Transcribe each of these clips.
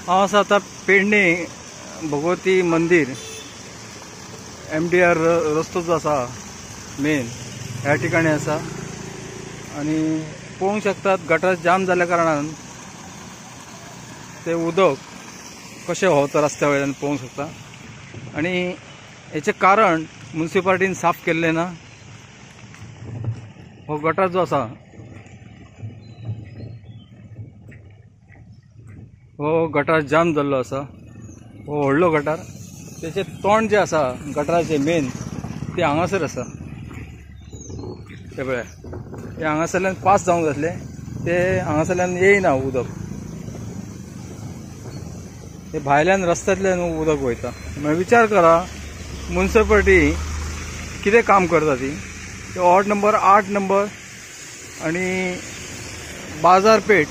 हांव आसा आतां पेडणे भगवती मंदिर MDR रस्तो जो आसा मेन ह्या ठिकाणी आसा आणि पळोवंक शकतात गटर जाम जाल्ल्या कारणान ते उदक कशें व्हांवता रस्त्या वयल्यान पळोवंक शकता आणि हेचे कारण म्युनिसिपालिटीन साफ केल्ले ना। हो गटर जो आसा हो गटार जाम जाल्लो आसा। हो व्हडलो गटार तेचे तोंड जे आसा गटाराचे मेन ते हांगासर आसा। ते पळय ते हांगासरल्यान पास जावंक जातले ते हांगासरल्यान येयना उदक, ते भायल्यान रस्त्यांतल्यान उदक वयता। मागीर विचार करा म्युनिसिपालिटी कितें काम करता ती। वॉर्ड नंबर 8 नंबर आणि बाजारपेठ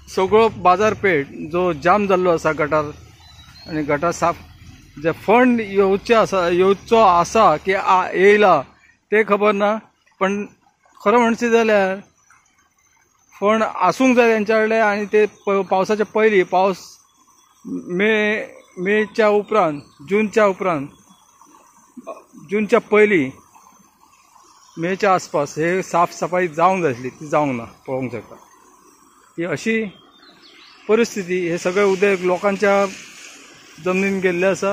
सगळो बाजारपेठ जो जाम जाल्लो आसा गटार आणि गटार साफ जे फंड येवचो आसा की येयला ते खबर ना, पण खरं म्हणचें जाल्यार फंड आसूंक जाय तेंच्या कडेन आणि ते पावसाच्या पयलीं पावस मेच्या उपरांत जूनच्या पयलीं मेच्या आसपास हे साफ सफाई जावंक जाय आसली, ती जावंक ना। पळोवंक शकता ही अशी परिस्थिती, हे सगळे उदक लोकांच्या जमनीन गेल्ले आसा।